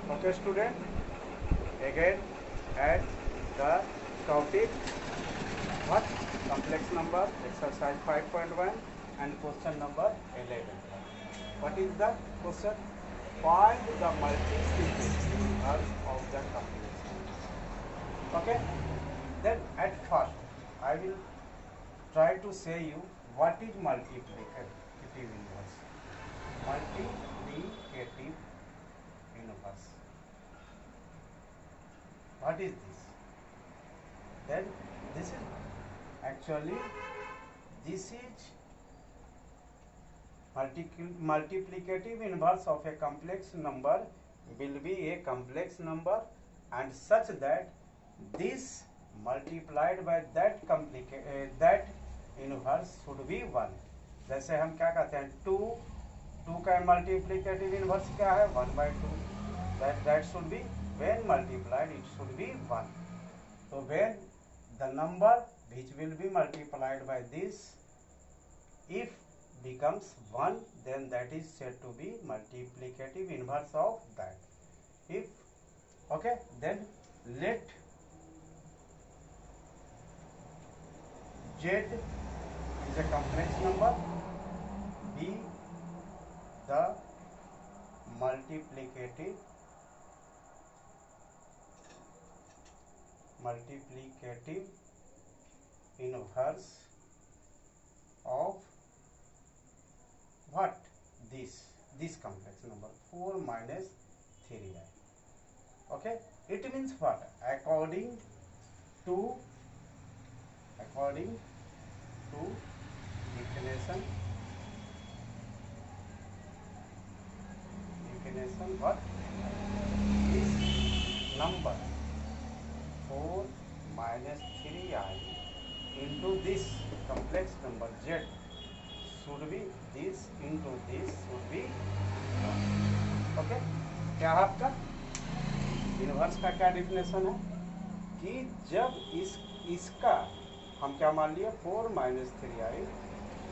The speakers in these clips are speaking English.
Okay, student, again at the topic what? Complex number, exercise 5.1 and question number 11. What is the question? Find the multiplicative inverse of the complex number. Okay, then at first I will try to say you what is multiplicative inverse. Multiplicative inverse. What is this? Then this is actually this is multiplicative inverse of a complex number will be a complex number and such that this multiplied by that that inverse should be 1. जैसे हम क्या कहते हैं 2 का multiplicative inverse क्या है 1/2. that should be when multiplied it should be 1. So when the number which will be multiplied by this if becomes 1, then that is said to be multiplicative inverse of that. If okay, then let z is a complex number be the multiplicative inverse of what? This complex number 4 minus 3i. Okay, it means what? According to definition what? This number 4 minus 3i into this complex number z should be this into this should be 1. Okay, क्या है आपका inverse का क्या definition है कि जब इसका हम क्या मान लिए 4 minus 3i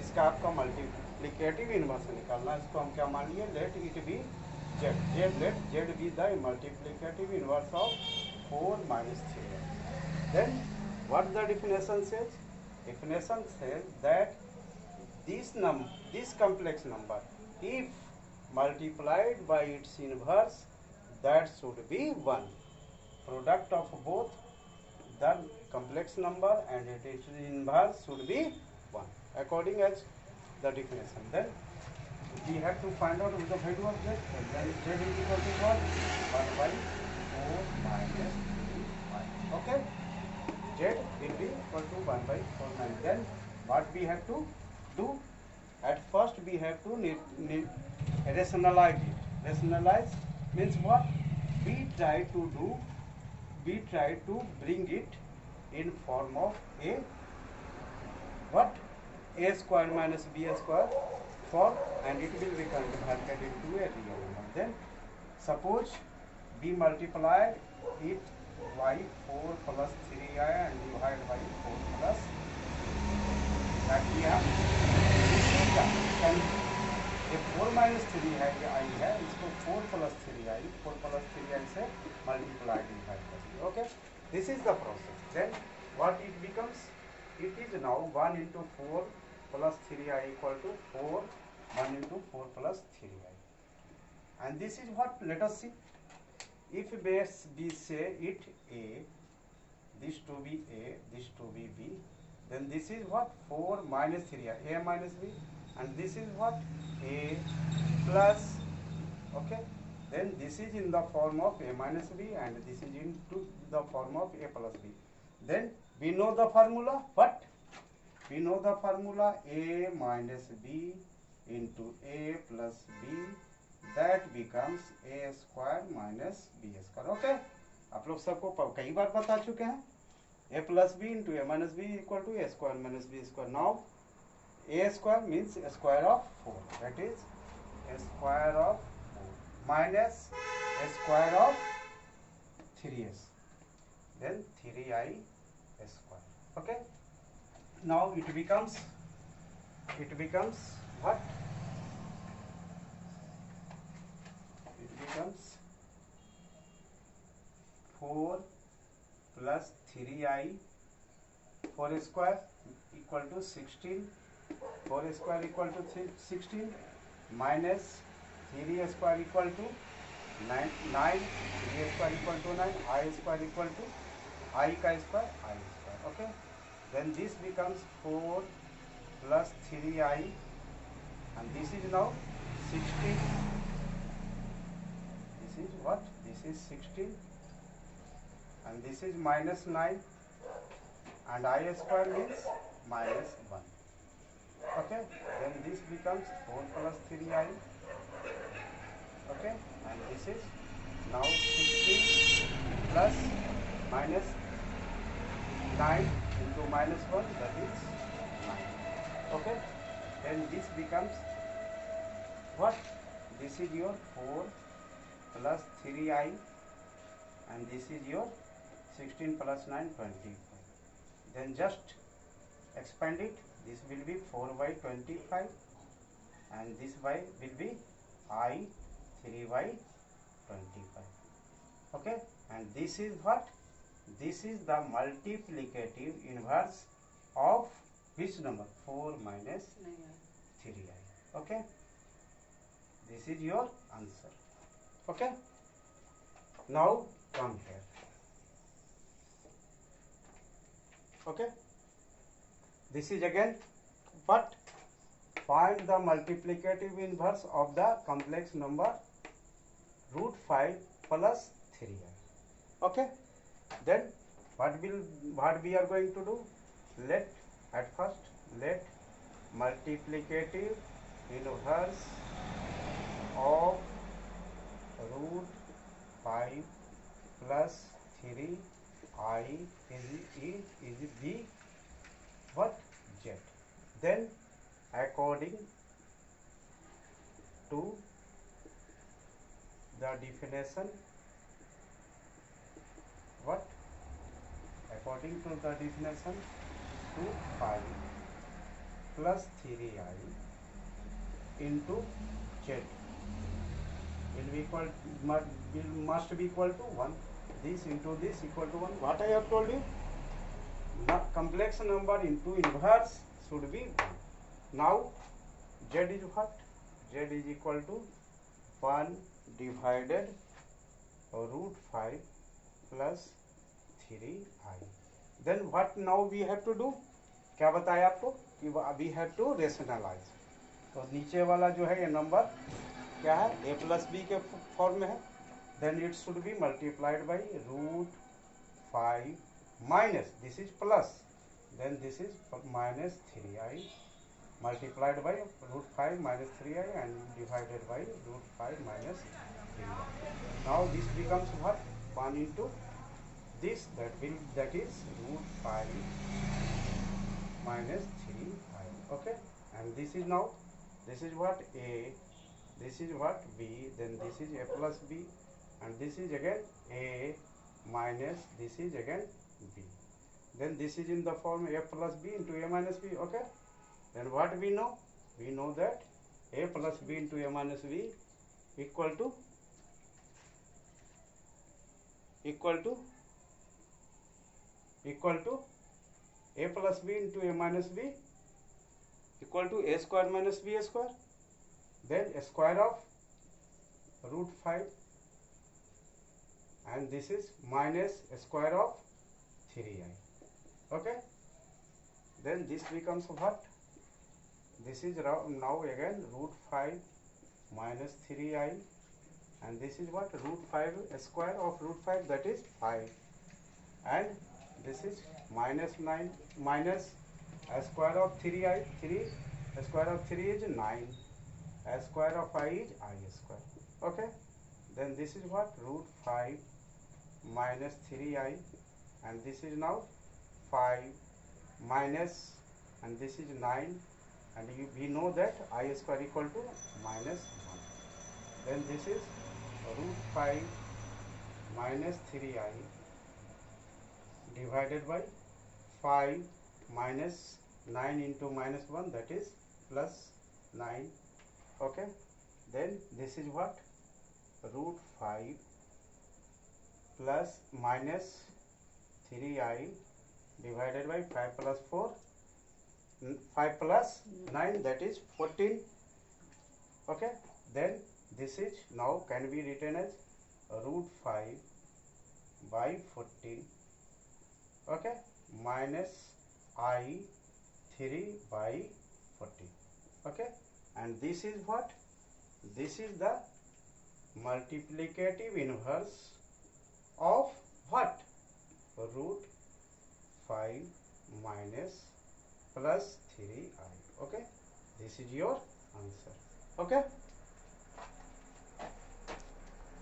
इसका आपका मल्टीप्लिकेटिव इनवर्स निकालना, इसको हम क्या मान लिए let it be z let z be the multiplicative inverse of 4 minus 3i. Then what the definition says? Definition says that this complex number if multiplied by its inverse that should be 1. Product of both the complex number and its inverse should be 1 according as the definition. Then we have to find out the value of z. Then z is equal to what? 1/4 minus 3i. Okay, z will be equal to 1/4. Then what we have to do? At first we have to rationalize it. Rationalize means what? We try to bring it in form of a what? A square minus b square form and it will be converted into a real number. Then suppose we multiply it by 4 plus 3i and divide by 4 plus that we have ये 4 minus 3i है इसको 4 plus 3i से multiply divide करेंगे. Okay, this is the process. Then what it becomes? It is now 1 into 4 plus 3i equal to 4. 1 into 4 plus 3i. And this is what? Let us see. If base we say it a, this to be a, this to be b, then this is what? 4 minus 3i, a minus b, and this is what? A plus, okay, then this is in the form of a minus b and this is into the form of a plus b. Then we know the formula. What? We know the formula a minus b into a plus b that becomes a square minus b square. Okay, आप लोग सबको कई बार बता चुके हैं a plus b into a minus b equal to a square minus b square. Now a square means a square of 4, that is a square of 4 minus a square of 3s, then 3i square. Okay, now it becomes what? It becomes 4 plus 3i 4 square equal to 16, 4 square equal to 16 minus 3 square equal to 9, 3 square equal to 9, I square equal to I का square, I square. Okay, then this becomes 4 plus 3i, and this is now 16. This is what? This is 16, and this is minus 9, and I square means minus 1. Okay, then this becomes 4 plus 3i. Okay, and this is now 16 plus minus 9 into minus 1, that is 9. Okay, then this becomes what? This is your 4 plus 3i, and this is your 16 plus 9, 25. Then just expand it. This will be 4 by 25, and this by will be I 3 by 25. Okay, and this is what? This is the multiplicative inverse of which number? 4 minus 3i. Okay, this is your answer. Okay, now come here. Okay, this is again what? Find the multiplicative inverse of the complex number root 5 plus 3i. Okay, then what we are going to do? Let multiplicative inverse of root 5 plus 3i is the what? Z. Then according to the definition, what? According to the definition, root 5 plus 3i into Z will be equal, must be equal to 1. This into this equal to 1. What I have told you? The complex number into inverse should be 1. Now Z is what? Z is equal to 1 divided root 5 plus 3i. Then what now we have to do? क्या बताया आपको कि we have to rationalize. तो नीचे वाला जो है ये नंबर क्या है? a plus b के फॉर्म में है. Then it should be multiplied by root 5 minus, this is plus, then this is minus 3i multiplied by root 5 minus 3i and divided by root 5 minus 3i. Now this becomes what? 1 into this, that is root 5 minus 3i. Okay, and this is now, this is what? A, this is what? B, then this is a plus b, and this is again a minus, this is again b. Then this is in the form a plus b into a minus b. Okay, then what we know? We know that a plus b into a minus b equal to a plus b into a minus b equal to a square minus b square. Then a square of root 5, and this is minus a square of 3i. Okay, then this becomes what? This is now again root 5 minus 3i, and this is what? Root 5 square of root 5, that is 5, and this is minus 9 minus a square of 3i, 3, a square of 3 is 9, a square of I is I square. Okay, then this is what? Root 5 minus 3i, and this is now 5 minus, and this is 9, and we know that I square equal to minus 1. Then this is root 5 minus 3i divided by 5 minus 9 into minus 1, that is plus 9. Okay, then this is what? Root 5 plus minus 3i divided by 5 plus 4, 5 plus 9, that is 14. Okay, then this is now can be written as root 5 by 14, okay, minus I 3 by 14. Okay, and this is what? This is the multiplicative inverse of what? Root 5 minus plus 3i. Okay, this is your answer. Okay.